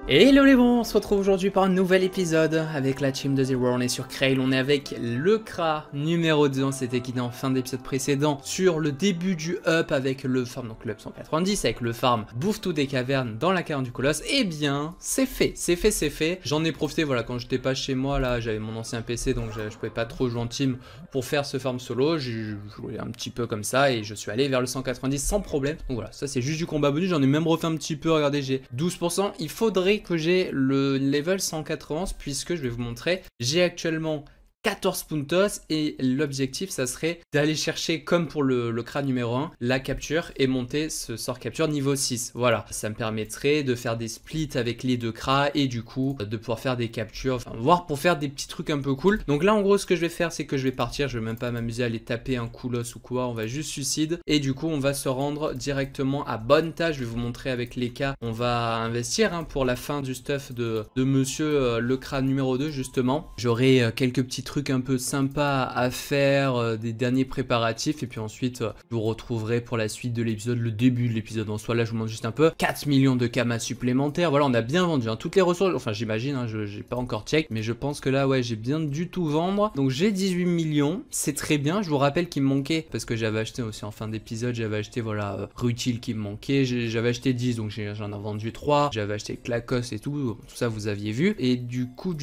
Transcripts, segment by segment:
Et hello les bons, on se retrouve aujourd'hui pour un nouvel épisode avec la team de Zero. On est sur Krail, on est avec le Kra numéro 2, on s'était quitté en fin d'épisode précédent sur le début du up avec le farm, donc le up 190 avec le farm bouffe tout des cavernes dans la caverne du colosse. Et bien c'est fait, j'en ai profité, voilà, quand j'étais pas chez moi là, j'avais mon ancien PC donc je pouvais pas trop jouer en team pour faire ce farm solo, j'ai joué un petit peu comme ça et je suis allé vers le 190 sans problème. Donc voilà, ça c'est juste du combat bonus, j'en ai même refait un petit peu, regardez j'ai 12%, il faudrait que j'ai le level 191 puisque je vais vous montrer, j'ai actuellement 14 puntos et l'objectif ça serait d'aller chercher comme pour le crâne numéro 1 la capture et monter ce sort capture niveau 6. Voilà, ça me permettrait de faire des splits avec les deux cras et du coup de pouvoir faire des captures, enfin voire pour faire des petits trucs un peu cool. Donc là en gros ce que je vais faire c'est que je vais partir, je vais même pas m'amuser à aller taper un colosse ou quoi, on va juste suicide et du coup on va se rendre directement à Bonta. Je vais vous montrer avec les cas, on va investir pour la fin du stuff de monsieur le crâne numéro 2 justement. J'aurai quelques petits trucs un peu sympa à faire, des derniers préparatifs et puis ensuite je vous retrouverai pour la suite de l'épisode, le début de l'épisode en soi. Là je vous montre juste un peu 4 millions de kamas supplémentaires. Voilà, on a bien vendu toutes les ressources, enfin j'imagine, j'ai pas encore check mais je pense que là ouais j'ai bien du tout vendre. Donc j'ai 18 millions, c'est très bien. Je vous rappelle qu'il me manquait, parce que j'avais acheté aussi en fin d'épisode, j'avais acheté voilà Rutil qui me manquait, j'avais acheté 10 donc j'en ai vendu 3, j'avais acheté Clacos et tout ça vous aviez vu. Et du coup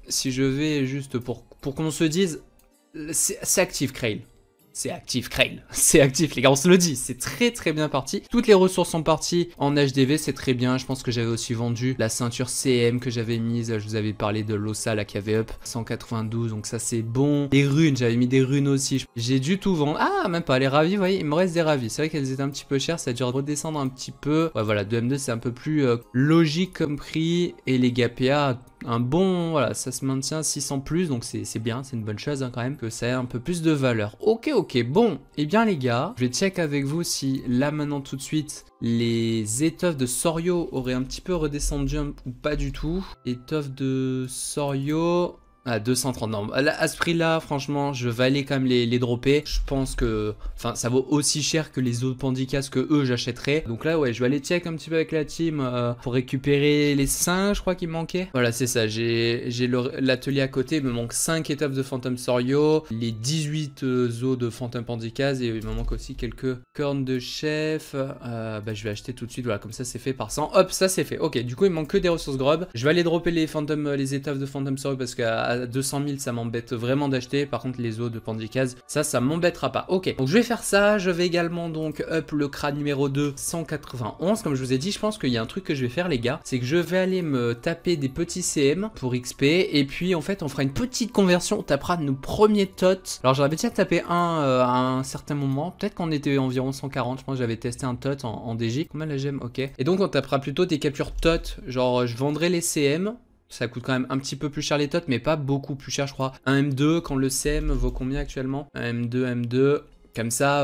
si je vais juste pour qu'on se dise, c'est actif Krail. C'est actif Krail, c'est actif les gars, on se le dit, c'est très bien parti. Toutes les ressources sont parties en HDV, c'est très bien. Je pense que j'avais aussi vendu la ceinture CM que j'avais mise, je vous avais parlé de l'Ossa là qui avait up 192, donc ça c'est bon. Les runes, j'avais mis des runes aussi, j'ai dû tout vendre. Ah même pas, les ravis, vous voyez, il me reste des ravis. C'est vrai qu'elles étaient un petit peu chères, ça a dû redescendre un petit peu. Ouais voilà, 2M2 c'est un peu plus logique comme prix et les GPA un bon, voilà, ça se maintient 600 plus, donc c'est bien, c'est une bonne chose quand même que ça ait un peu plus de valeur. Ok, bon, et bien les gars, je vais check avec vous si là maintenant tout de suite les étoffes de Sorio auraient un petit peu redescendu ou pas du tout. Étoffes de Sorio à 230, non, à ce prix là franchement je vais aller quand même les dropper. Je pense que, enfin ça vaut aussi cher que les autres pandicas que eux j'achèterais. Donc là ouais je vais aller check un petit peu avec la team pour récupérer les 5 je crois qu'il me manquait. Voilà c'est ça, j'ai l'atelier à côté, il me manque 5 étoffes de Phantom Sorio, les 18 os de Phantom Pandicas et il me manque aussi quelques cornes de chef. Bah je vais acheter tout de suite, voilà comme ça c'est fait par 100, hop ça c'est fait. Ok du coup il me manque que des ressources grub. Je vais aller dropper les les étoffes de Phantom Sorio parce qu'à 200 000 ça m'embête vraiment d'acheter. Par contre les os de Pandicas ça m'embêtera pas. Ok donc je vais faire ça. Je vais également donc up le crâne numéro 2 191 comme je vous ai dit. Je pense qu'il y a un truc que je vais faire les gars, c'est que je vais aller me taper des petits CM pour XP et puis en fait on fera une petite conversion, on tapera nos premiers tots. Alors j'aurais déjà tapé un à un certain moment, peut-être qu'on était environ 140, je pense que j'avais testé un tot en DJ. Combien la gemme? Ok, et donc on tapera plutôt des captures tot, genre je vendrai les CM. Ça coûte quand même un petit peu plus cher les tots, mais pas beaucoup plus cher, je crois. Un M2, quand le CM vaut combien actuellement? Un M2. Comme ça,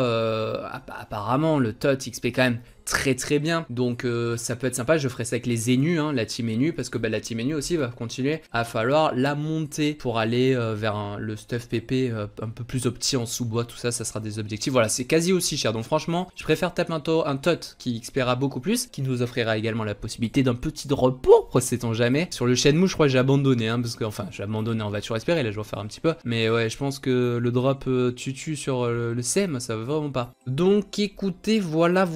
apparemment, le tot XP quand même très bien, donc ça peut être sympa. Je ferai ça avec les Zenu, la team Enu, parce que la team Enu aussi va continuer à falloir la monter pour aller vers le stuff PP un peu plus opti en sous-bois, tout ça, ça sera des objectifs. Voilà, c'est quasi aussi cher, donc franchement, je préfère taper un tot qui XPera beaucoup plus, qui nous offrira également la possibilité d'un petit repos, sait-on jamais. Sur le Shenmue, je crois que j'ai abandonné, parce que, enfin, j'ai abandonné, on va toujours espérer, là je vais faire un petit peu, mais ouais, je pense que le drop tutu sur le CM, ça va vraiment pas. Donc écoutez, voilà,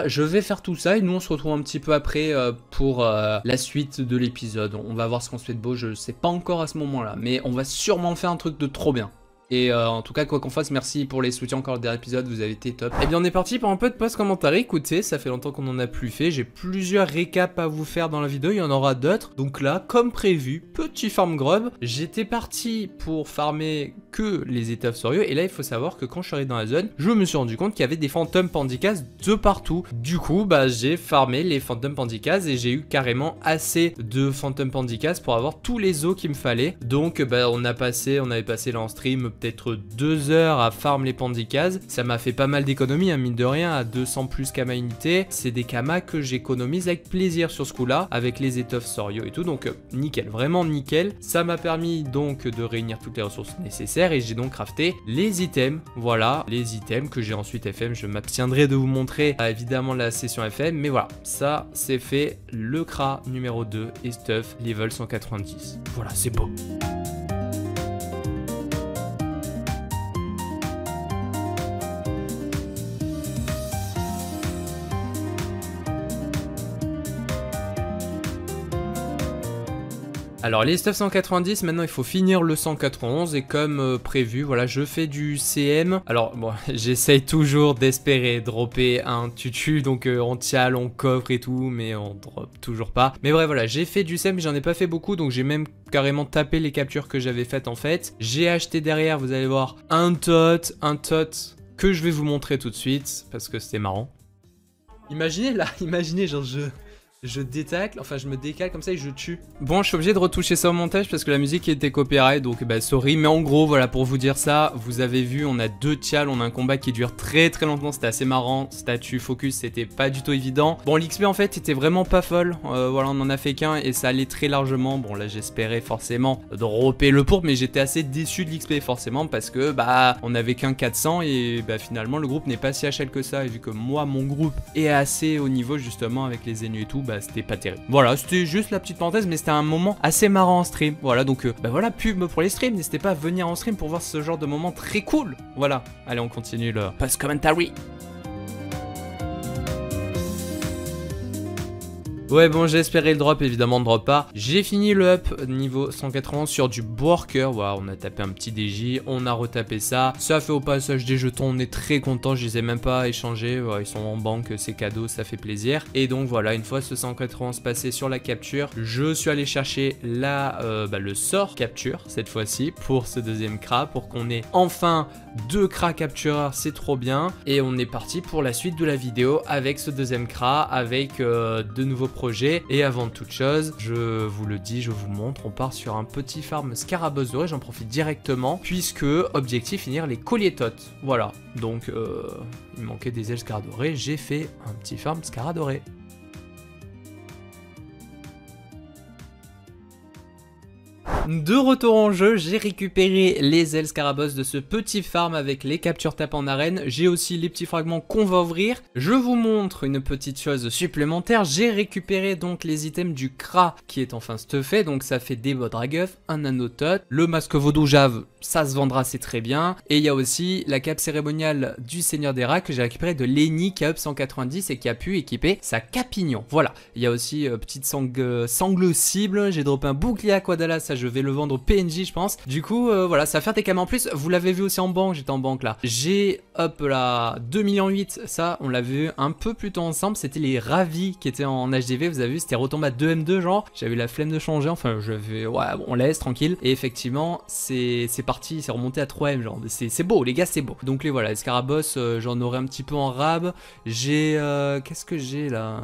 je vais faire tout ça et nous on se retrouve un petit peu après pour la suite de l'épisode. On va voir ce qu'on se fait de beau, je sais pas encore à ce moment là, mais on va sûrement faire un truc de trop bien. Et en tout cas quoi qu'on fasse, merci pour les soutiens encore le dernier épisode, vous avez été top. Et bien on est parti pour un peu de post-commentaire. Écoutez, ça fait longtemps qu'on en a plus fait, j'ai plusieurs récaps à vous faire dans la vidéo, il y en aura d'autres. Donc là, comme prévu, petit farm grub, j'étais parti pour farmer que les étoffes Sorio. Et là il faut savoir que quand je suis arrivé dans la zone, je me suis rendu compte qu'il y avait des Phantom Pandicas de partout. Du coup bah j'ai farmé les Phantom Pandicas et j'ai eu carrément assez de Phantom Pandicas pour avoir tous les os qu'il me fallait. Donc bah on avait passé là en stream peut-être 2 heures à farm les pandicas. Ça m'a fait pas mal d'économies, hein, mine de rien, à 200 plus kama unité. C'est des kamas que j'économise avec plaisir sur ce coup-là, avec les étoffes Sorio et tout, donc nickel, vraiment nickel. Ça m'a permis donc de réunir toutes les ressources nécessaires et j'ai donc crafté les items, voilà, les items que j'ai ensuite FM. Je m'abstiendrai de vous montrer évidemment la session FM, mais voilà, ça c'est fait, le Kra numéro 2 et stuff level 190. Voilà, c'est beau. Alors les stuff 190, maintenant il faut finir le 191 et comme prévu, voilà, je fais du CM. Alors bon, j'essaye toujours d'espérer dropper un tutu, donc on tial, on coffre et tout, mais on drop toujours pas. Mais bref, voilà, j'ai fait du CM, j'en ai pas fait beaucoup, donc j'ai même carrément tapé les captures que j'avais faites en fait. J'ai acheté derrière, vous allez voir, un tot que je vais vous montrer tout de suite, parce que c'était marrant. Imaginez là, imaginez genre je détacle, enfin je me décale comme ça et je tue. Bon, je suis obligé de retoucher ça au montage parce que la musique était copyright, donc bah sorry, mais en gros voilà, pour vous dire ça, vous avez vu, on a 2 tials, on a un combat qui dure très longtemps, c'était assez marrant, statut, focus, c'était pas du tout évident. Bon, l'XP en fait était vraiment pas folle, voilà, on en a fait qu'un et ça allait très largement. Bon là j'espérais forcément dropper le pourpre, mais j'étais assez déçu de l'XP forcément parce que bah on avait qu'un 400 et bah finalement le groupe n'est pas si HL que ça, et vu que moi mon groupe est assez haut niveau justement avec les ennemis et tout, bah c'était pas terrible. Voilà, c'était juste la petite parenthèse, mais c'était un moment assez marrant en stream. Voilà, donc bah voilà, pub pour les streams. N'hésitez pas à venir en stream pour voir ce genre de moment très cool. Voilà, allez, on continue le post-commentary. Ouais, bon, j'ai espéré le drop, évidemment, ne drop pas. J'ai fini le up niveau 180 sur du Borker. Voilà, on a tapé un petit DJ, on a retapé ça. Ça fait au passage des jetons, on est très content. Je les ai même pas échangés. Ouais, ils sont en banque, c'est cadeau, ça fait plaisir. Et donc voilà, une fois ce 180 passé sur la capture, je suis allé chercher le sort capture cette fois-ci pour ce deuxième Kra, pour qu'on ait enfin 2 Kra captureurs, c'est trop bien. Et on est parti pour la suite de la vidéo avec ce deuxième Kra, avec de nouveaux projets. Et avant toute chose, je vous le dis, je vous montre, on part sur un petit farm Scarabosse doré. J'en profite directement puisque objectif finir les colliers tot. Voilà, donc il manquait des ailes Scara dorées, j'ai fait un petit farm Scara doré. De retour en jeu, j'ai récupéré les ailes Scarabosse de ce petit farm avec les captures tapes en arène. J'ai aussi les petits fragments qu'on va ouvrir. Je vous montre une petite chose supplémentaire. J'ai récupéré donc les items du Kra qui est enfin stuffé. Donc ça fait des Bodragueuf, un Anotot, le masque vaudou Jave, ça se vendra, c'est très bien. Et il y a aussi la cape cérémoniale du Seigneur des Rats que j'ai récupéré de Lenny qui a up 190 et qui a pu équiper sa capignon. Voilà, il y a aussi petite sangle cible. J'ai droppé un bouclier à Quadala, ça je vais le vendre au PNJ je pense. Du coup voilà, ça va faire des cams en plus. Vous l'avez vu aussi en banque, j'étais en banque là. J'ai hop là 2,8 millions, ça on l'a vu un peu plus tôt ensemble. C'était les ravis qui étaient en HDV, vous avez vu, c'était retombé à 2M2 genre. J'avais la flemme de changer, enfin je vais, ouais bon, on laisse tranquille. Et effectivement c'est parti, c'est remonté à 3M genre. C'est beau les gars, c'est beau. Donc les voilà, les Scarabosse j'en aurai un petit peu en rab. J'ai qu'est-ce que j'ai là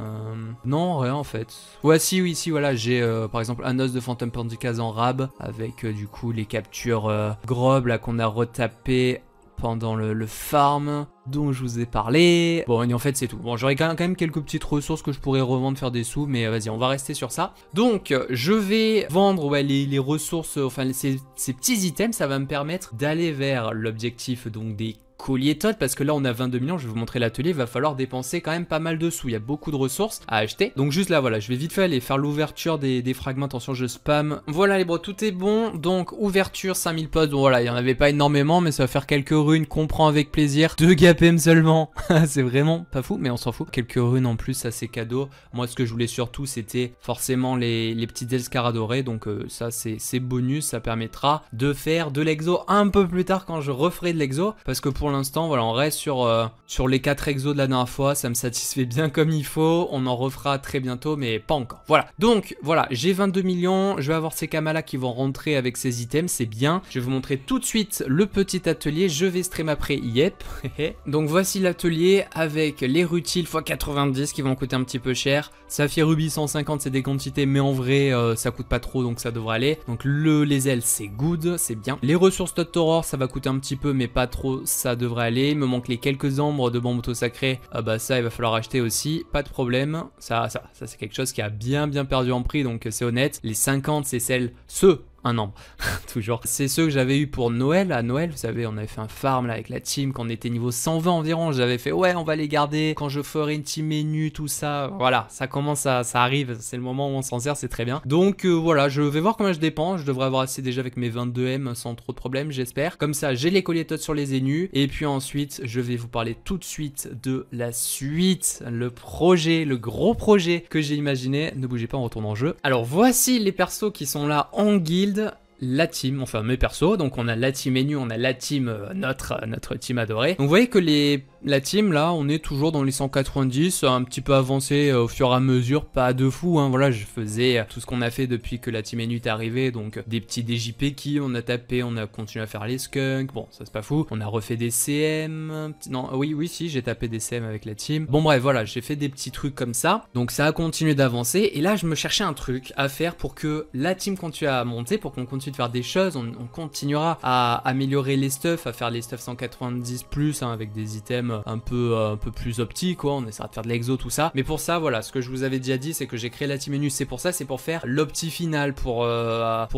non rien en fait. Ouais si oui si voilà, j'ai par exemple un os de Phantom Pandicas en rab avec du coup les captures Grob là qu'on a retapé pendant le farm dont je vous ai parlé. Bon et en fait c'est tout. Bon j'aurais quand même quelques petites ressources que je pourrais revendre, faire des sous, mais vas-y on va rester sur ça. Donc je vais vendre ouais, les ressources, enfin ces petits items, ça va me permettre d'aller vers l'objectif donc des collier tot, parce que là on a 22 millions, je vais vous montrer l'atelier, il va falloir dépenser quand même pas mal de sous, il y a beaucoup de ressources à acheter. Donc juste là voilà, je vais vite fait aller faire l'ouverture des fragments, attention je spam. Voilà les bros, tout est bon, donc ouverture 5000 postes, bon voilà, il n'y en avait pas énormément, mais ça va faire quelques runes qu'on prend avec plaisir. 2 GPM seulement, c'est vraiment pas fou, mais on s'en fout. Quelques runes en plus, ça c'est cadeau. Moi ce que je voulais surtout c'était forcément les petites ailes Scara dorées, donc ça c'est bonus, ça permettra de faire de l'exo un peu plus tard quand je referai de l'exo, parce que pour l'instant. Voilà, on reste sur les 4 exos de la dernière fois. Ça me satisfait bien comme il faut. On en refera très bientôt, mais pas encore. Voilà, donc voilà, j'ai 22 millions. Je vais avoir ces kamas-là qui vont rentrer avec ces items, c'est bien. Je vais vous montrer tout de suite le petit atelier. Je vais stream après, yep. Donc voici l'atelier avec les rutiles x 90 qui vont coûter un petit peu cher. Saphir Ruby 150, c'est des quantités, mais en vrai, ça coûte pas trop, donc ça devrait aller. Donc les ailes, c'est good, c'est bien. Les ressources Totoror, ça va coûter un petit peu, mais pas trop, ça devrait aller. Il me manque les quelques ambres de bambuto sacré. Bah ça, il va falloir acheter aussi, pas de problème. Ça c'est quelque chose qui a bien perdu en prix, donc c'est honnête. Les 50, c'est un ambre, toujours. C'est ceux que j'avais eu pour Noël. À Noël, vous savez, on avait fait un farm là avec la team quand on était niveau 120 environ. J'avais fait ouais, on va les garder quand je ferai une team menu, tout ça. Voilà, ça commence, ça arrive. C'est le moment où on s'en sert, c'est très bien. Donc voilà, je vais voir combien je dépense. Je devrais avoir assez déjà avec mes 22M sans trop de problèmes, j'espère. Comme ça, j'ai les colliers sur les énus. Et puis ensuite, je vais vous parler tout de suite de la suite, le projet, le gros projet que j'ai imaginé. Ne bougez pas, on retourne en jeu. Alors voici les persos qui sont là en guilde. La team, enfin mes persos, donc on a la team menu, on a la team, notre team adorée. Donc vous voyez que la team là, on est toujours dans les 190, un petit peu avancé au fur et à mesure, pas de fou, hein. Voilà, je faisais tout ce qu'on a fait depuis que la team menu est arrivée, donc des petits DJP qui on a tapé, on a continué à faire les skunks, bon ça c'est pas fou, on a refait des CM, non oui si j'ai tapé des CM avec la team. Bon bref voilà, j'ai fait des petits trucs comme ça, donc ça a continué d'avancer, et là je me cherchais un truc à faire pour que la team continue à monter, pour qu'on continue de faire des choses, on continuera à améliorer les stuffs, à faire les stuffs 190 plus, hein, avec des items un peu plus optiques, quoi. On essaiera de faire de l'exo, tout ça. Mais pour ça, voilà, ce que je vous avais déjà dit, c'est que j'ai créé la team menu, c'est pour ça, c'est pour faire l'opti final, pour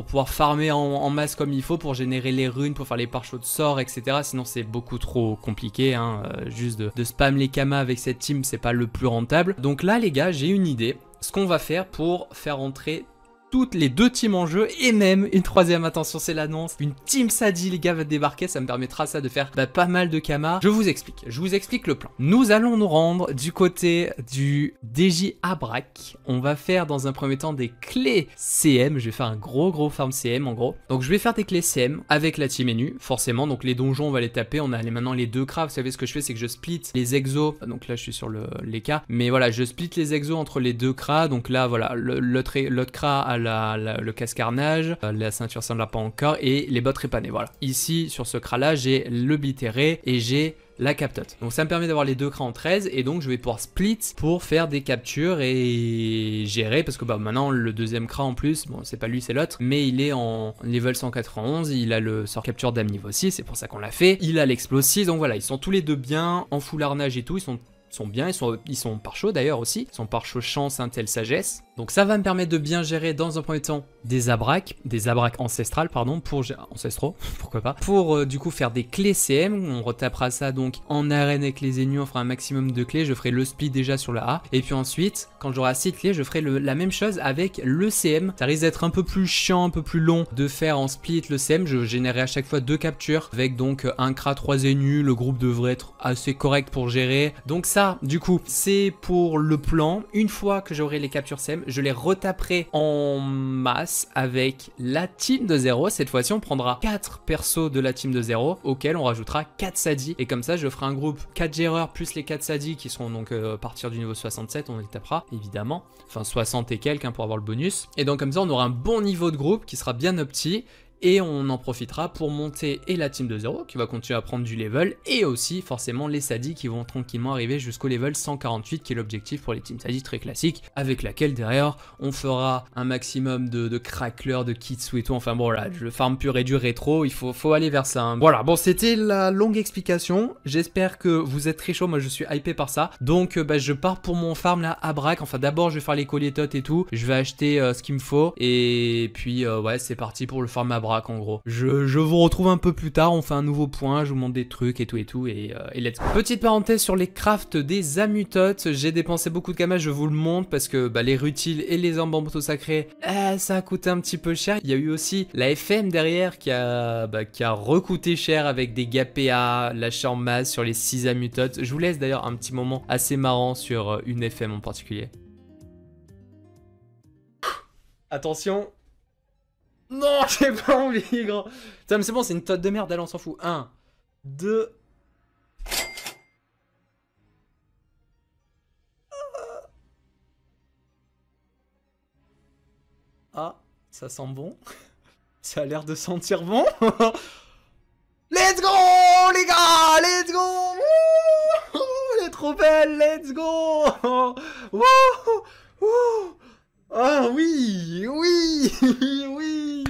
pouvoir farmer en masse comme il faut, pour générer les runes, pour faire les pare-chocs de sort, etc. Sinon, c'est beaucoup trop compliqué, hein. Juste de spam les kamas avec cette team, c'est pas le plus rentable. Donc là, les gars, j'ai une idée. Ce qu'on va faire pour faire entrer toutes les deux teams en jeu, et même une troisième, attention c'est l'annonce, une team Sadi les gars va débarquer, ça me permettra ça de faire pas mal de kamas. Je vous explique le plan. Nous allons nous rendre du côté du DJ Abrak, on va faire dans un premier temps des clés CM, je vais faire un gros farm CM en gros. Donc je vais faire des clés CM avec la team menu, forcément, donc les donjons on va les taper, on a maintenant les deux cras, vous savez ce que je fais, c'est que je split les exos, donc là je suis sur les cas, mais voilà, je split les exos entre les deux cras, donc là voilà, l'autre cra a le casse-carnage, la ceinture ça ne l'a pas encore, et les bottes répanées, voilà. Ici, sur ce cras là, j'ai le bitéré et j'ai la captote. Donc ça me permet d'avoir les deux cras en 13, et donc je vais pouvoir split pour faire des captures et gérer, parce que bah maintenant le deuxième cras en plus, bon c'est pas lui c'est l'autre, mais il est en level 191, il a le sort capture d'Amniv aussi, c'est pour ça qu'on l'a fait, il a l'explosif, donc voilà, ils sont tous les deux bien, en full harnage et tout, ils sont bien, ils sont par chaud d'ailleurs aussi, ils sont par chaud chance, intel, sagesse. Donc ça va me permettre de bien gérer dans un premier temps des abracs ancestrales, pardon, ancestraux, pourquoi pas, pour du coup faire des clés CM, on retapera ça donc en arène avec les ennemis, on fera un maximum de clés, je ferai le split déjà sur le A, et puis ensuite, quand j'aurai assez de clés, je ferai la même chose avec le CM, ça risque d'être un peu plus chiant, un peu plus long de faire en split le CM, je générerai à chaque fois 2 captures, avec donc un cra 3 ennemis, le groupe devrait être assez correct pour gérer, donc ça, du coup, c'est pour le plan, une fois que j'aurai les captures CM, je les retaperai en masse avec la team de 0. Cette fois-ci, on prendra 4 persos de la team de 0 auxquels on rajoutera 4 Sadi. Et comme ça, je ferai un groupe 4 géreurs plus les 4 Sadi qui seront donc à partir du niveau 67. On les tapera évidemment. Enfin, 60 et quelques hein, pour avoir le bonus. Et donc, comme ça, on aura un bon niveau de groupe qui sera bien opti. Et on en profitera pour monter et la team de 0 qui va continuer à prendre du level, et aussi forcément les Sadi qui vont tranquillement arriver jusqu'au level 148 qui est l'objectif pour les teams Sadi très classiques, avec laquelle derrière on fera un maximum de cracklers, de kitsu et tout, enfin bon là, le farm pur et dur rétro, il faut aller vers ça. Hein. Voilà, bon c'était la longue explication, j'espère que vous êtes très chaud, moi je suis hypé par ça, donc je pars pour mon farm là à Braque, enfin d'abord je vais faire les colliers tot et tout, je vais acheter ce qu'il me faut, et puis ouais c'est parti pour le farm à Braque en gros. Je vous retrouve un peu plus tard, on fait un nouveau point, je vous montre des trucs et tout, et let's go. Petite parenthèse sur les crafts des amutotes, j'ai dépensé beaucoup de kamas, je vous le montre, parce que les rutiles et les armes bambuto sacrés, ça a coûté un petit peu cher. Il y a eu aussi la FM derrière qui a recoûté cher avec des GPA lâchés en masse sur les 6 amutotes. Je vous laisse d'ailleurs un petit moment assez marrant sur une FM en particulier. Attention. Non, j'ai pas envie, gros. Ça, mais c'est bon, c'est une tote de merde, allez, on s'en fout. 1, 2, Ah, ça sent bon. Ça a l'air de sentir bon. Let's go les gars, let's go. Wouh, elle est trop belle, let's go. Wouh, wouh. Ah oui, oui, oui.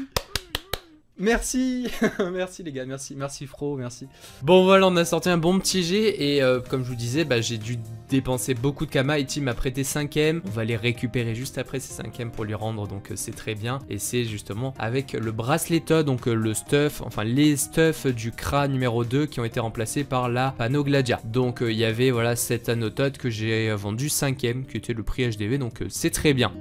Merci, merci les gars, merci Fro, merci. Bon voilà, on a sorti un bon petit jet et comme je vous disais, bah, j'ai dû dépenser beaucoup de Kama. Iti m'a prêté 5ème, on va les récupérer juste après ces 5ème pour lui rendre, donc c'est très bien. Et c'est justement avec le bracelet Todd, donc le stuff, enfin les stuffs du Kra numéro 2 qui ont été remplacés par la Panogladia. Donc il y avait voilà cet anneau Todd que j'ai vendu 5ème, qui était le prix HDV, donc c'est très bien.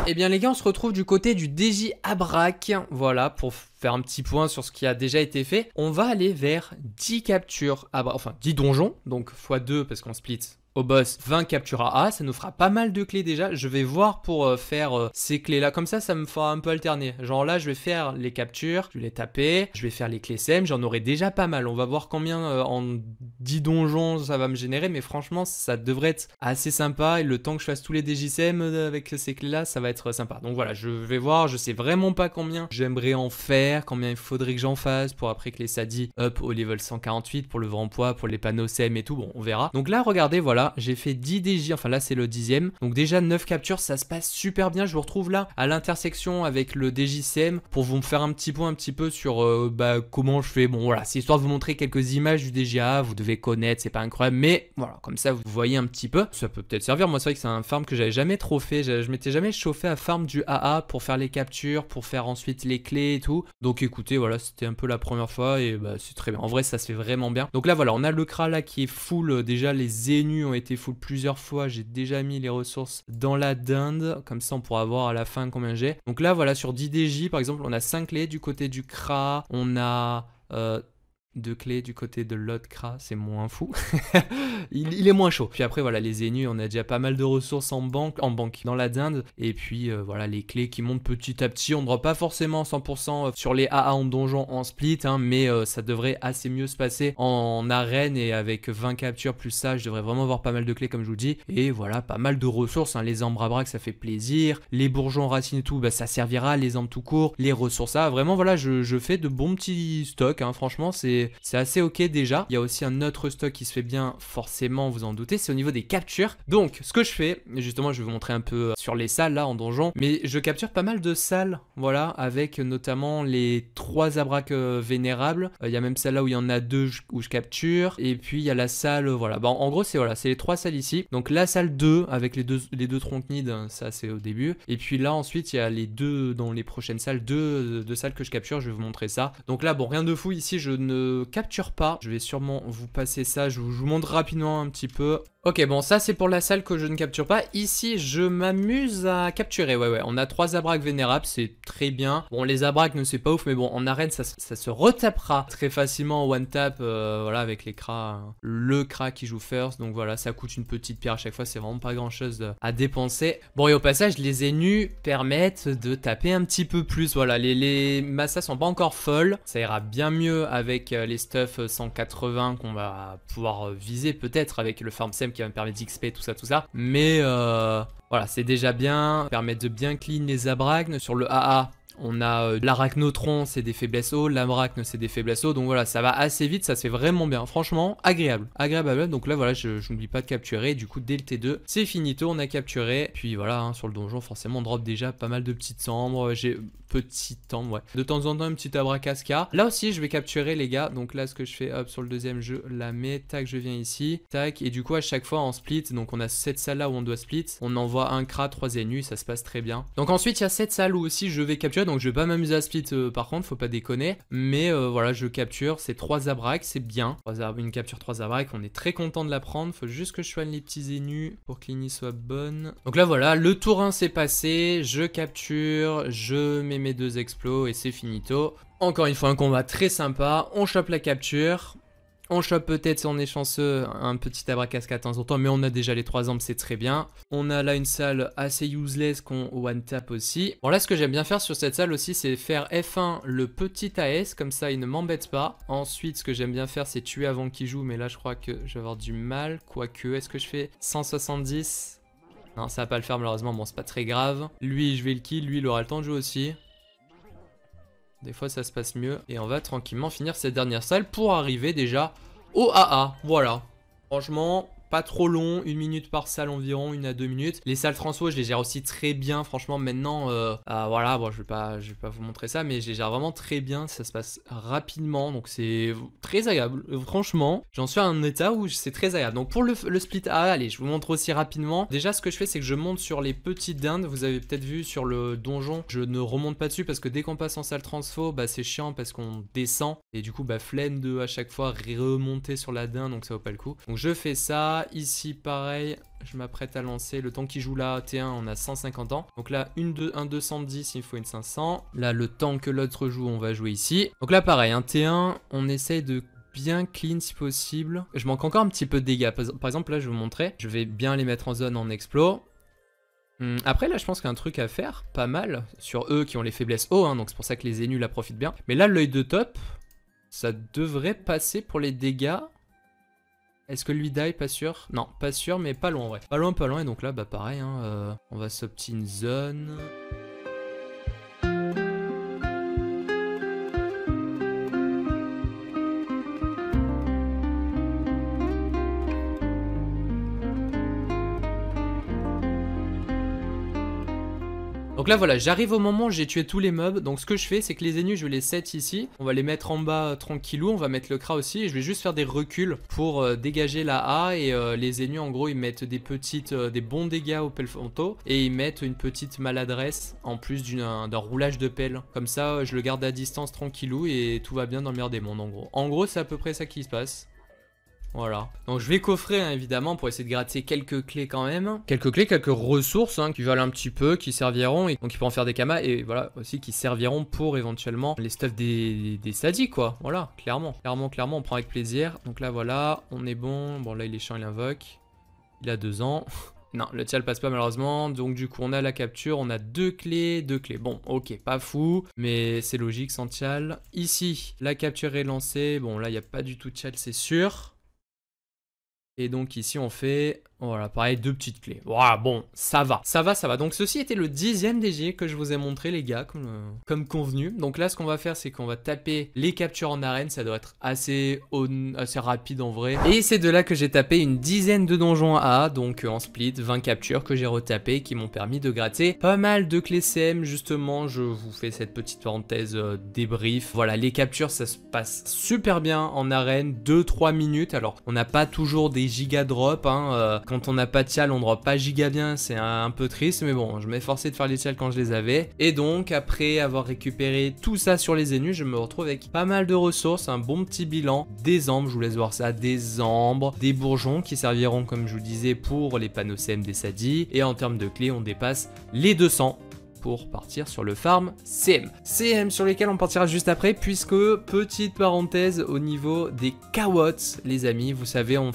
Eh bien les gars, on se retrouve du côté du DJ Abrac, voilà, pour faire un petit point sur ce qui a déjà été fait. On va aller vers 10 captures, enfin 10 donjons, donc x2 parce qu'on split au boss 20 captures AA, ça nous fera pas mal de clés déjà. Je vais voir pour faire ces clés là, comme ça me fera un peu alterner. Genre là je vais faire les captures, je vais les taper, je vais faire les clés SEM, j'en aurai déjà pas mal. On va voir combien en 10 donjons ça va me générer, mais franchement ça devrait être assez sympa. Et le temps que je fasse tous les DJSM avec ces clés là, ça va être sympa. Donc voilà, je vais voir, je sais vraiment pas combien j'aimerais en faire, combien il faudrait que j'en fasse pour après que les Sadi up au level 148 pour le vent poids, pour les panneaux SEM et tout, bon on verra. Donc là regardez, voilà, j'ai fait 10 DJ, enfin là c'est le 10ème, donc déjà 9 captures, ça se passe super bien. Je vous retrouve là à l'intersection avec le DJCM pour vous faire un petit point un petit peu sur comment je fais. Bon voilà, c'est histoire de vous montrer quelques images du DJA, vous devez connaître, c'est pas incroyable, mais voilà, comme ça vous voyez un petit peu, ça peut peut-être servir. Moi c'est vrai que c'est un farm que j'avais jamais trop fait, je m'étais jamais chauffé à farm du AA pour faire les captures, pour faire ensuite les clés et tout. Donc écoutez, voilà, c'était un peu la première fois et bah c'est très bien, en vrai ça se fait vraiment bien. Donc là voilà, on a le Kra là qui est full, déjà les Zénus ont été full plusieurs fois, j'ai déjà mis les ressources dans la dinde, comme ça on pourra voir à la fin combien j'ai. Donc là voilà, sur 10 DJ par exemple, on a 5 clés du côté du Kra, on a 2 clés du côté de l'autre Kra, c'est moins fou. il est moins chaud. Puis après voilà, les Zénus, on a déjà pas mal de ressources en banque dans la dinde. Et puis voilà, les clés qui montent petit à petit. On ne drop pas forcément 100% sur les AA en donjon en split, hein, mais ça devrait assez mieux se passer en arène. Et avec 20 captures plus ça, je devrais vraiment avoir pas mal de clés comme je vous dis. Et voilà, pas mal de ressources, hein. Les ambres à braque, ça fait plaisir. Les bourgeons racines et tout, bah, ça servira. Les ambres tout court, les ressources, ça vraiment voilà, je fais de bons petits stocks, hein. Franchement c'est assez ok déjà. Il y a aussi un autre stock qui se fait bien, forcément vous en doutez, c'est au niveau des captures. Donc ce que je fais, justement je vais vous montrer un peu sur les salles là en donjon, mais je capture pas mal de salles, voilà, avec notamment les 3 abracs vénérables. Il y a même celle là où il y en a 2 où je capture, et puis il y a la salle, voilà, bah, en gros c'est voilà, c'est les 3 salles ici. Donc la salle 2 avec les deux troncnides, ça c'est au début, et puis là ensuite il y a les 2 dans les prochaines salles, deux salles que je capture, je vais vous montrer ça. Donc là bon, rien de fou ici, je ne capture pas, je vais sûrement vous passer ça, je vous montre rapidement un petit peu. Ok, bon ça c'est pour la salle que je ne capture pas. Ici je m'amuse à capturer, ouais, on a 3 abracs vénérables, c'est très bien. Bon les abracs ne c'est pas ouf, mais bon en arène ça se retapera très facilement en one tap, voilà, avec les Kra, le Kra qui joue first. Donc voilà, ça coûte une petite pierre à chaque fois, c'est vraiment pas grand chose à dépenser. Bon et au passage les Zénus permettent de taper un petit peu plus, voilà, les massas sont pas encore folles, ça ira bien mieux avec les stuff 180 qu'on va pouvoir viser peut-être avec le farm sem qui va me permettre d'XP, tout ça. Mais voilà, c'est déjà bien, permettre de bien clean les abracnes. Sur le AA, on a l'arachnotron, c'est des faiblesses haut, l'abracne, c'est des faiblesses haut. Donc voilà, ça va assez vite, ça se fait vraiment bien. Franchement, agréable. Donc là, voilà, je n'oublie pas de capturer. Du coup, dès le T2, c'est finito, on a capturé. Puis voilà, hein, sur le donjon, forcément, on drop déjà pas mal de petites ambres. J'ai petite ambre, ouais. De temps en temps, une petite abracasca. Là aussi, je vais capturer, les gars. Donc là, ce que je fais, hop, sur le deuxième, je la mets. Tac, je viens ici. Tac. Et du coup, à chaque fois, en split, donc on a cette salle-là où on doit split. On envoie un Kra, 3 Zénus, ça se passe très bien. Donc ensuite, il y a cette salle où aussi je vais capturer. Donc je vais pas m'amuser à split par contre, faut pas déconner. Mais voilà, je capture ces 3 abracs, c'est bien. Une capture 3 abracs, on est très content de la prendre. Faut juste que je soigne les petits Zénus pour que l'ini soit bonne. Donc là, voilà, le tour 1 s'est passé. Je capture, je mets mes 2 explos et c'est finito. Encore une fois, un combat très sympa. On chope la capture. On chope peut-être, si on est chanceux, un petit abracasca de temps en temps, mais on a déjà les 3 ambres, c'est très bien. On a là une salle assez useless qu'on one tap aussi. Bon là, ce que j'aime bien faire sur cette salle aussi, c'est faire F1 le petit AS, comme ça il ne m'embête pas. Ensuite, ce que j'aime bien faire, c'est tuer avant qu'il joue, mais là je crois que je vais avoir du mal. Quoique, est-ce que je fais 170 ? Non, ça va pas le faire malheureusement, bon c'est pas très grave. Lui je vais le kill, lui il aura le temps de jouer aussi. Des fois ça se passe mieux. Et on va tranquillement finir cette dernière salle pour arriver déjà au AA. Voilà. Franchement, pas trop long, 1 minute par salle environ, 1 à 2 minutes. Les salles transfo, je les gère aussi très bien. Franchement, maintenant, voilà, bon, je vais pas vous montrer ça, mais je les gère vraiment très bien. Ça se passe rapidement, donc c'est très agréable. Franchement, j'en suis à un état où c'est très agréable. Donc pour le split A, allez, je vous montre aussi rapidement. Déjà, ce que je fais, c'est que je monte sur les petites dindes. Vous avez peut-être vu sur le donjon, je ne remonte pas dessus parce que dès qu'on passe en salle transfo, bah c'est chiant parce qu'on descend. Et du coup, bah flemme de à chaque fois remonter sur la dinde, donc ça vaut pas le coup. Donc je fais ça. Ici pareil, je m'apprête à lancer. Le temps qu'il joue là, T1, on a 150 ans. Donc là, un 210, il faut une 500. Là, le temps que l'autre joue, on va jouer ici. Donc là, pareil, un T1, on essaye de bien clean si possible. Je manque encore un petit peu de dégâts. Par exemple, là, je vais vous montrer. Je vais bien les mettre en zone en explo. Après là je pense qu'il y a un truc à faire, pas mal, sur eux qui ont les faiblesses haut, hein, donc c'est pour ça que les Zénus la profitent bien. Mais là l'œil de top, ça devrait passer pour les dégâts. Est-ce que lui die? Pas sûr. Non, pas sûr, mais pas loin en vrai. Pas loin, et donc là, bah pareil, hein, on va s'opter une zone. Donc là voilà, j'arrive au moment où j'ai tué tous les mobs. Donc ce que je fais, c'est que les ennemis, je vais les set ici. On va les mettre en bas tranquillou. On va mettre le Kra aussi. Et je vais juste faire des reculs pour dégager la A. Et les ennemis, en gros, ils mettent des bons dégâts au Pelfonto. Et ils mettent une petite maladresse en plus d'un roulage de pelle. Comme ça, je le garde à distance tranquillou. Et tout va bien dans le meilleur des mondes en gros. En gros, c'est à peu près ça qui se passe. Voilà. Donc je vais coffrer hein, évidemment pour essayer de gratter quelques clés quand même. Quelques clés, quelques ressources hein, qui valent un petit peu, qui serviront. Et donc ils pourront faire des kamas et voilà aussi qui serviront pour éventuellement les stuffs des sadis quoi. Voilà, clairement. Clairement, on prend avec plaisir. Donc là voilà, on est bon. Bon là il est chiant, il invoque. Il a 2 ans. Non, le tial passe pas malheureusement, donc du coup on a la capture, on a 2 clés. Bon, ok, pas fou, mais c'est logique sans tial. Ici, la capture est lancée. Bon là il n'y a pas du tout de tial, c'est sûr. Et donc ici on fait, voilà, pareil, 2 petites clés. Voilà, bon, ça va. Donc ceci était le 10e DG que je vous ai montré les gars, comme convenu. Donc là ce qu'on va faire c'est qu'on va taper les captures en arène, ça doit être assez rapide en vrai. Et c'est de là que j'ai tapé une dizaine de donjons A, donc en split, 20 captures que j'ai retapé qui m'ont permis de gratter pas mal de clés CM justement. Je vous fais cette petite parenthèse débrief. Voilà, les captures ça se passe super bien en arène, 2-3 minutes. Alors on n'a pas toujours des giga drop hein, quand on n'a pas de tial on drop pas giga bien, c'est un peu triste mais bon je m'efforçais de faire les tials quand je les avais. Et donc après avoir récupéré tout ça sur les Zénus, je me retrouve avec pas mal de ressources, un bon petit bilan, des ambres, je vous laisse voir ça, des ambres, des bourgeons qui serviront comme je vous disais pour les panneaux CM des sadis. Et en termes de clés on dépasse les 200 pour partir sur le farm CM. CM sur lesquels on partira juste après puisque, petite parenthèse au niveau des Kawots, les amis, vous savez on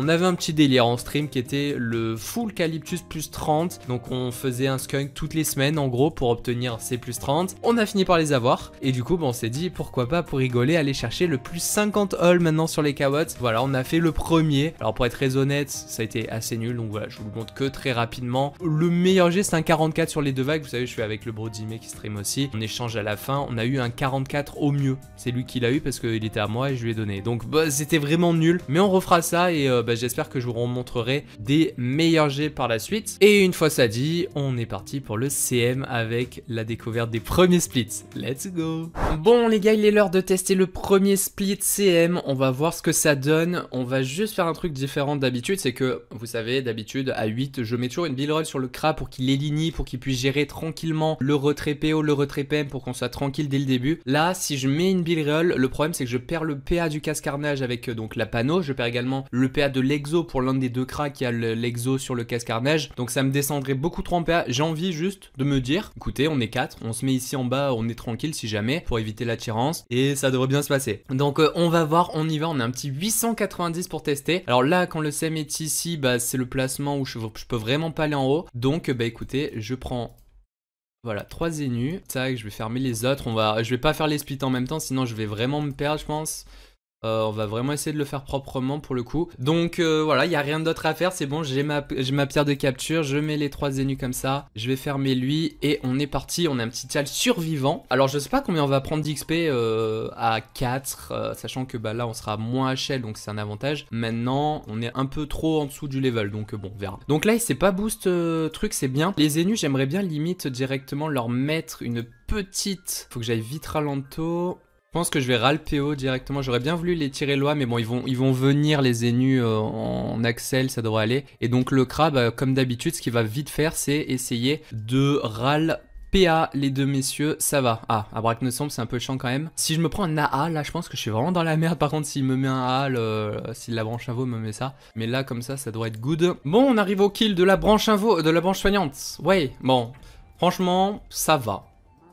avait un petit délire en stream qui était le full Calyptus plus 30, donc on faisait un skunk toutes les semaines en gros pour obtenir ces plus 30. On a fini par les avoir et du coup on s'est dit pourquoi pas pour rigoler aller chercher le plus 50 all maintenant sur les Kawots. Voilà, on a fait le premier. Alors pour être très honnête, ça a été assez nul, donc voilà, je vous le montre que très rapidement. Le meilleur jet c'est un 44 sur les 2 vagues, vous savez je suis avec le Brodimé qui stream aussi, on échange à la fin, on a eu un 44 au mieux, c'est lui qui l'a eu parce qu'il était à moi et je lui ai donné, donc bah, c'était vraiment nul, mais on refera ça et j'espère que je vous remontrerai des meilleurs jets par la suite. Et une fois ça dit, on est parti pour le CM avec la découverte des premiers splits, let's go. Bon les gars, il est l'heure de tester le premier split CM, on va voir ce que ça donne. On va juste faire un truc différent d'habitude, c'est que vous savez d'habitude à 8 je mets toujours une build roll sur le Kra pour qu'il éligne, pour qu'il puisse gérer tranquillement le retrait PO, le retrait PM pour qu'on soit tranquille dès le début. Là, si je mets une build roll, le problème c'est que je perds le PA du casse-carnage avec donc la panneau, je perds également le PA de l'exo pour l'un des 2 Kra qui a l'exo sur le casse-carnage, donc ça me descendrait beaucoup trop en PA. J'ai envie juste de me dire, écoutez, on est 4, on se met ici en bas, on est tranquille si jamais, pour éviter l'attirance, et ça devrait bien se passer. Donc on va voir, on y va, on a un petit 890 pour tester. Alors là, quand le CM est ici, bah c'est le placement où je peux vraiment pas aller en haut, donc bah écoutez, je prends voilà 3 Zénus, tac, je vais fermer les autres, je vais pas faire les splits en même temps sinon je vais vraiment me perdre je pense. On va vraiment essayer de le faire proprement pour le coup. Donc voilà, il n'y a rien d'autre à faire, c'est bon, j'ai ma pierre de capture, je mets les 3 zénus comme ça, je vais fermer lui et on est parti, on a un petit tial survivant. Alors je sais pas combien on va prendre d'XP à 4, sachant que bah, là on sera moins HL donc c'est un avantage. Maintenant on est un peu trop en dessous du level donc bon on verra. Donc là c'est pas boost truc, c'est bien. Les zénus j'aimerais bien limite directement leur mettre une petite... Faut que j'aille vite ralento. Je pense que je vais ras le PO directement. J'aurais bien voulu les tirer loin, mais bon, ils vont venir les zénus en Axel, ça devrait aller. Et donc le Kra, bah, comme d'habitude, ce qu'il va vite faire, c'est essayer de ral PA les deux messieurs, ça va. Ah, à Braknesombre, c'est un peu chiant quand même. Si je me prends un AA, là, je pense que je suis vraiment dans la merde. Par contre, s'il me met un AA, si la branche invo me met ça. Mais là, comme ça devrait être good. Bon, on arrive au kill de la branche invo, de la branche soignante. Ouais, bon, franchement, ça va.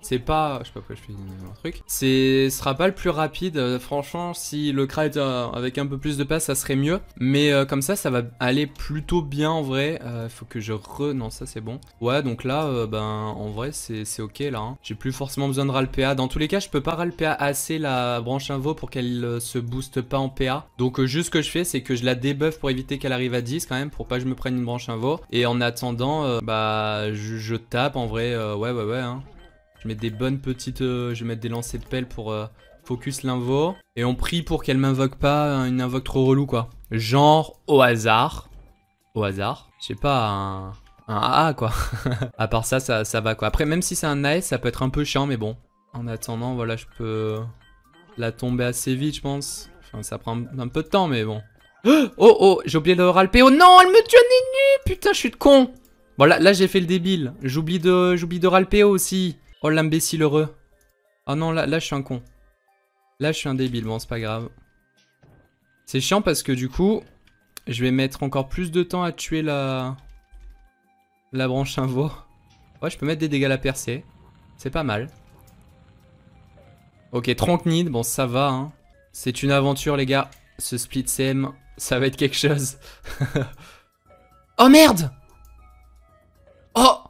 C'est pas... Je sais pas pourquoi je fais un truc. Ce sera pas le plus rapide. Franchement, si le Kra était avec un peu plus de passe, ça serait mieux. Mais comme ça va aller plutôt bien en vrai. Faut que je Non, ça c'est bon. Ouais, donc là, ben, en vrai, c'est ok là. Hein. J'ai plus forcément besoin de ral PA. Dans tous les cas, je peux pas ral PA assez la branche invo pour qu'elle se booste pas en PA. Donc juste ce que je fais, c'est que je la débuff pour éviter qu'elle arrive à 10 quand même. Pour pas que je me prenne une branche invo. Et en attendant, bah, je tape en vrai. Ouais, hein. Je mets des bonnes petites... je vais mettre des lancers de pelle pour focus l'invo. Et on prie pour qu'elle m'invoque pas une invoque trop relou quoi. Genre au hasard. Au hasard. Je sais pas, un AA quoi. À part ça, ça va quoi. Après même si c'est un AS, ça peut être un peu chiant mais bon. En attendant, voilà, je peux la tomber assez vite je pense. Enfin ça prend un peu de temps mais bon. Oh, j'ai oublié de ralper. Oh non, elle me tue un ennemi. Putain, je suis de con. Bon là j'ai fait le débile. J'oublie de ralper aussi. Oh l'imbécile heureux. Oh non, là je suis un con. Là je suis un débile, bon c'est pas grave. C'est chiant parce que du coup, je vais mettre encore plus de temps à tuer la branche invo. Ouais, je peux mettre des dégâts à la percée. C'est pas mal. Ok, Tronknid, bon ça va. Hein. C'est une aventure les gars. Ce split CM, ça va être quelque chose. Oh merde. Oh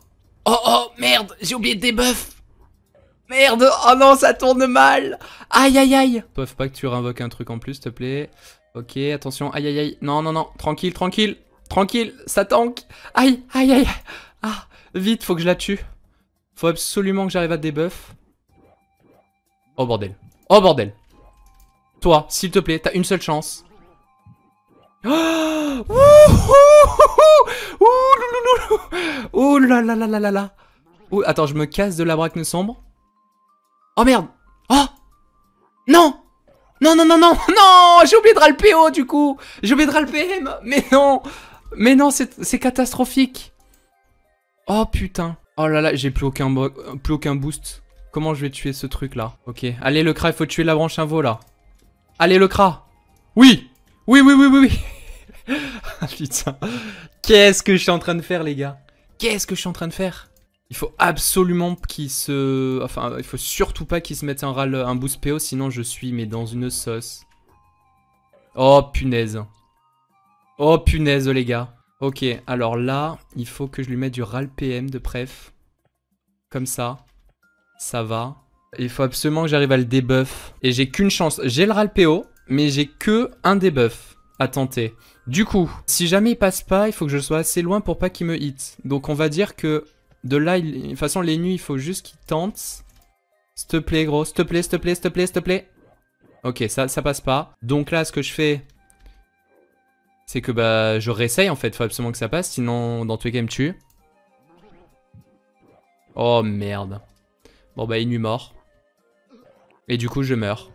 merde, j'ai oublié de débuff. Merde, oh non, ça tourne mal. Aïe. Faut pas que tu réinvoques un truc en plus, s'il te plaît. Ok, attention, aïe. Non, tranquille, ça tank. Aïe. Ah, vite, faut que je la tue. Faut absolument que j'arrive à débuff. Oh bordel. Toi, s'il te plaît, t'as une seule chance. Ouh là. Ouh, attends, je me casse de la Braknesombre. Oh merde. Oh non, j'ai oublié de ralper du coup. J'ai oublié de ralper M. Mais non, c'est catastrophique. Oh putain. Oh là là, j'ai plus aucun boost. Comment je vais tuer ce truc là? Ok, allez le Kra, il faut tuer la branche invo là. Allez le Kra. Oui. Ah putain. Qu'est-ce que je suis en train de faire les gars? Il faut absolument qu'il se... Enfin, il faut surtout pas qu'il se mette un boost PO, sinon je suis mais dans une sauce. Oh punaise. Les gars. Ok, alors là, il faut que je lui mette du ral PM de préf. Comme ça. Ça va. Il faut absolument que j'arrive à le debuff. Et j'ai qu'une chance. J'ai le ral PO, mais j'ai que un debuff à tenter. Du coup, si jamais il passe pas, il faut que je sois assez loin pour pas qu'il me hit. Donc on va dire que... De là, de toute façon, les nuits, il faut juste qu'il tente. S'il te plaît, gros. S'il te plaît. Ok, ça passe pas. Donc là, ce que je fais, c'est que bah, je réessaye en fait. Il faut absolument que ça passe. Sinon, dans tous les cas, il me tue. Oh merde. Bon, bah, il nuit mort. Et du coup, je meurs.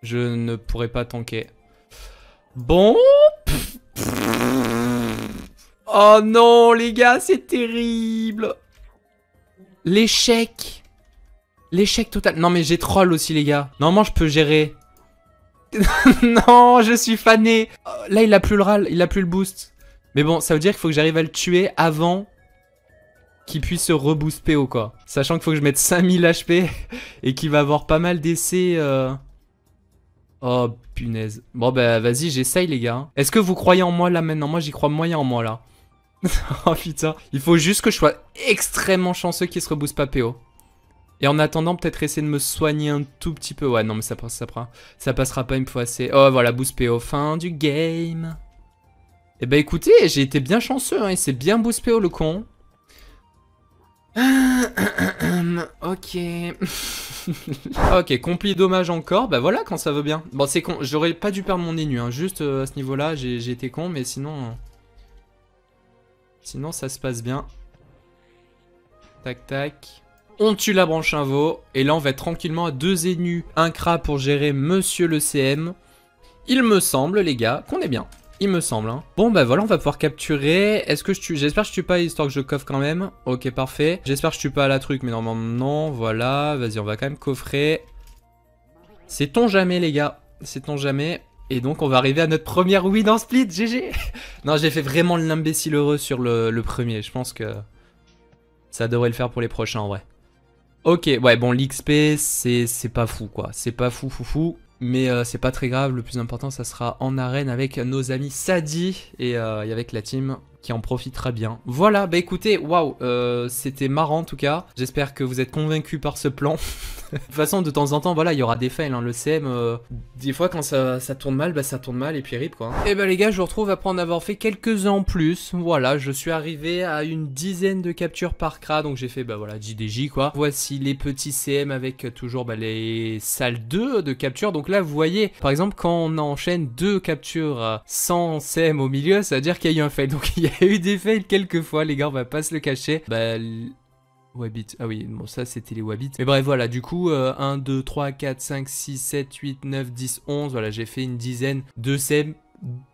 Je ne pourrai pas tanker. Bon. Oh non, les gars, c'est terrible. L'échec total. Non mais j'ai troll aussi les gars. Normalement je peux gérer. Non, je suis fané. Là il a plus le ral, il a plus le boost. Mais bon, ça veut dire qu'il faut que j'arrive à le tuer avant qu'il puisse se reboost PO quoi. Sachant qu'il faut que je mette 5000 HP et qu'il va avoir pas mal d'essais. Oh punaise. Bon bah vas-y, j'essaye les gars. Est-ce que vous croyez en moi là maintenant? Moi j'y crois moyen en moi là. Oh putain. Il faut juste que je sois extrêmement chanceux qu'il se rebooste pas PO. Et en attendant, peut-être essayer de me soigner un tout petit peu. Ouais, non, mais ça passera pas, il me faut assez. Oh, voilà, boost PO, fin du game. Eh ben écoutez, j'ai été bien chanceux, hein, il s'est bien boost PO le con. Ok. Ok, compli dommage encore. Bah voilà, quand ça veut bien. Bon, c'est con, j'aurais pas dû perdre mon énu, hein. Juste à ce niveau-là, j'ai été con, mais sinon... Sinon, ça se passe bien. Tac, tac. On tue la branche invo. Et là, on va être tranquillement à 2 énus. Un cra pour gérer monsieur le CM. Il me semble, les gars, qu'on est bien. Il me semble, hein. Bon, bah voilà, on va pouvoir capturer. Est-ce que je tue? J'espère que je tue pas, histoire que je coffre quand même. Ok, parfait. J'espère que je tue pas la truc, mais normalement, non. Voilà, vas-y, on va quand même coffrer. Sait-on jamais, les gars? Sait-on jamais? Et donc, on va arriver à notre première win en split. GG. Non, j'ai fait vraiment l'imbécile heureux sur le premier. Je pense que ça devrait le faire pour les prochains, en vrai. Ok, ouais, bon, l'XP, c'est pas fou, quoi. C'est pas fou. Mais c'est pas très grave, le plus important ça sera en arène avec nos amis Sadi et avec la team qui en profitera bien. Voilà, bah écoutez, waouh, c'était marrant en tout cas. J'espère que vous êtes convaincus par ce plan. De toute façon, de temps en temps, voilà, il y aura des fails, hein. Le CM, des fois quand ça tourne mal, bah ça tourne mal et puis rip quoi. Et bah les gars, je vous retrouve après en avoir fait quelques-uns en plus. Voilà, je suis arrivé à une dizaine de captures par CRA, donc j'ai fait bah voilà, JDJ quoi. Voici les petits CM avec toujours bah, les salles 2 de capture. Donc là, vous voyez, par exemple, quand on enchaîne 2 captures sans CM au milieu, ça veut dire qu'il y a eu un fail. Donc il y a eu des fails quelques fois, les gars, on va pas se le cacher. Bah... Wabbit, ah oui, bon ça c'était les Wabbits. Mais bref voilà, du coup 1, 2, 3, 4, 5, 6, 7, 8, 9, 10, 11, voilà j'ai fait une dizaine de CM,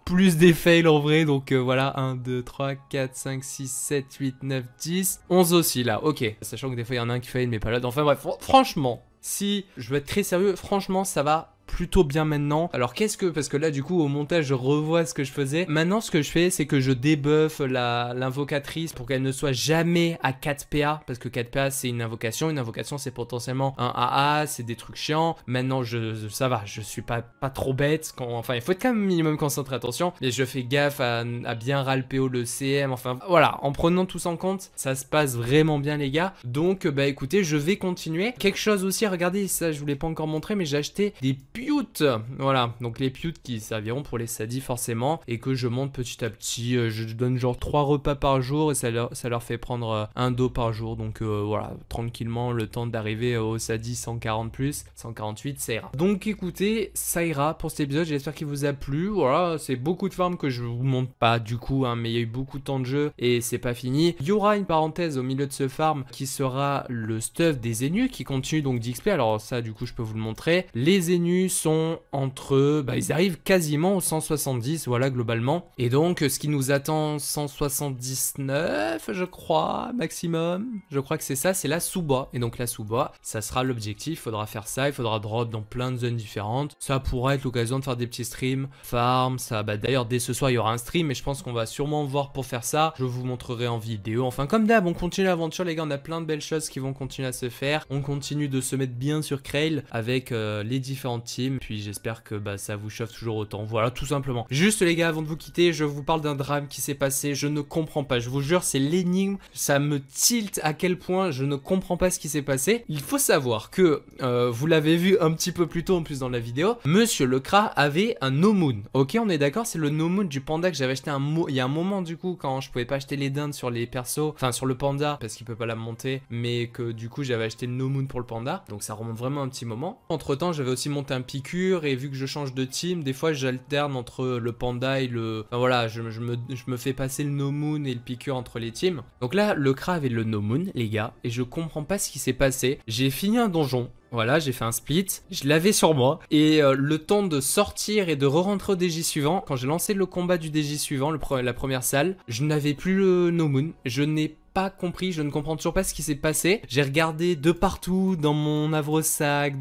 plus des fails en vrai, donc voilà, 1, 2, 3, 4, 5, 6, 7, 8, 9, 10, 11 aussi là, ok. Sachant que des fois il y en a un qui fail mais pas l'autre, enfin bref, franchement, si je veux être très sérieux, franchement ça va plutôt bien maintenant. Alors qu'est-ce que, parce que là du coup au montage je revois ce que je faisais. Maintenant ce que je fais c'est que je débuffe l'invocatrice pour qu'elle ne soit jamais à 4 PA, parce que 4 PA c'est une invocation c'est potentiellement un AA, c'est des trucs chiants. Maintenant ça va, je suis pas trop bête, enfin il faut être quand même minimum concentré, attention, et je fais gaffe à bien ral PO le CM, enfin voilà, en prenant tout ça en compte, ça se passe vraiment bien les gars. Donc bah écoutez, je vais continuer. Quelque chose aussi, regardez, ça je vous l'ai pas encore montré, mais j'ai acheté des pioutes, voilà, donc les pioutes qui serviront pour les sadis forcément, et que je monte petit à petit. Je donne genre 3 repas par jour et ça leur fait prendre un dos par jour, donc voilà, tranquillement le temps d'arriver au sadis 140 plus, 148 ça ira. Donc écoutez, ça ira pour cet épisode, j'espère qu'il vous a plu. Voilà, c'est beaucoup de farm que je vous montre pas du coup, hein, mais il y a eu beaucoup de temps de jeu et c'est pas fini. Il y aura une parenthèse au milieu de ce farm qui sera le stuff des énus qui continue donc d'XP, alors ça du coup je peux vous le montrer. Les énus sont entre, bah ils arrivent quasiment aux 170, voilà globalement. Et donc ce qui nous attend 179 je crois, maximum. Je crois que c'est ça, c'est la sous-bois. Et donc la sous-bois, ça sera l'objectif, il faudra faire ça, il faudra drop dans plein de zones différentes. Ça pourrait être l'occasion de faire des petits streams, farm, ça, bah d'ailleurs dès ce soir il y aura un stream, mais je pense qu'on va sûrement voir pour faire ça. Je vous montrerai en vidéo, enfin comme d'hab, on continue l'aventure les gars, on a plein de belles choses qui vont continuer à se faire. On continue de se mettre bien sur Krail avec les différentes teams, puis j'espère que bah, ça vous chauffe toujours autant, voilà tout simplement. Juste les gars, avant de vous quitter, je vous parle d'un drame qui s'est passé, je ne comprends pas, je vous jure c'est l'énigme, ça me tilte à quel point je ne comprends pas ce qui s'est passé. Il faut savoir que, vous l'avez vu un petit peu plus tôt en plus dans la vidéo, Monsieur le Kra avait un no moon, ok on est d'accord, c'est le no moon du panda que j'avais acheté il y a un moment du coup quand je pouvais pas acheter les dindes sur les persos, enfin sur le panda parce qu'il peut pas la monter, mais que du coup j'avais acheté le no moon pour le panda, donc ça remonte vraiment un petit moment. Entre temps j'avais aussi monté un piqûre et vu que je change de team, des fois j'alterne entre le panda et le... Enfin voilà, je me fais passer le no moon et le piqûre entre les teams. Donc là le Kra avait le no moon les gars et je comprends pas ce qui s'est passé. J'ai fini un donjon. Voilà, j'ai fait un split, je l'avais sur moi, et le temps de sortir et de re-rentrer au DJ suivant, quand j'ai lancé le combat du DJ suivant, la première salle, je n'avais plus le no moon, je n'ai pas compris, je ne comprends toujours pas ce qui s'est passé. J'ai regardé de partout, dans mon avro-sac,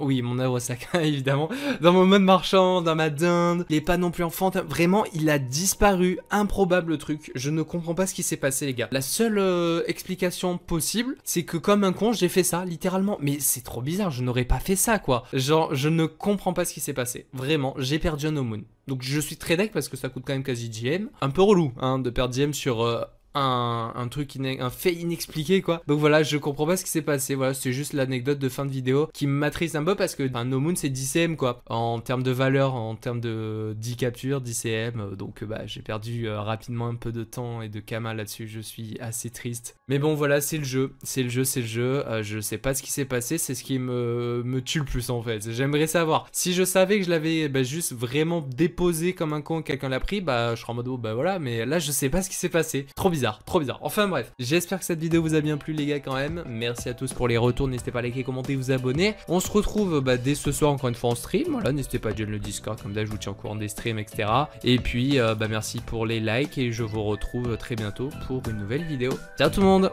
oui, mon avro-sac, évidemment, dans mon mode marchand, dans ma dinde, il est pas non plus enfant, vraiment, il a disparu, improbable truc, je ne comprends pas ce qui s'est passé les gars. La seule explication possible, c'est que comme un con, j'ai fait ça, littéralement, mais c'est trop bizarre, je n'aurais pas fait ça quoi. Genre, je ne comprends pas ce qui s'est passé, vraiment, j'ai perdu un no moon. Donc je suis très deck parce que ça coûte quand même quasi GM, un peu relou, hein, de perdre GM sur... un truc, un fait inexpliqué quoi. Donc voilà, je comprends pas ce qui s'est passé. Voilà, c'est juste l'anecdote de fin de vidéo qui m'attriste un peu parce que No Moon c'est 10 cm quoi. En termes de valeur, en termes de 10 captures, 10 cm. Donc bah j'ai perdu rapidement un peu de temps et de Kama là-dessus. Je suis assez triste. Mais bon voilà, c'est le jeu. C'est le jeu, c'est le jeu. Je sais pas ce qui s'est passé. C'est ce qui me tue le plus en fait. J'aimerais savoir. Si je savais que je l'avais juste vraiment déposé comme un con, quelqu'un l'a pris, bah je serais en mode oh, bah voilà. Mais là je sais pas ce qui s'est passé. Trop bizarre, trop bizarre. Enfin bref, j'espère que cette vidéo vous a bien plu les gars quand même. Merci à tous pour les retours. N'hésitez pas à liker, commenter, vous abonner. On se retrouve dès ce soir encore une fois en stream. Voilà, n'hésitez pas à joindre le Discord comme d'hab, je vous tiens au courant des streams, etc. Et puis merci pour les likes et je vous retrouve très bientôt pour une nouvelle vidéo. Ciao tout le monde.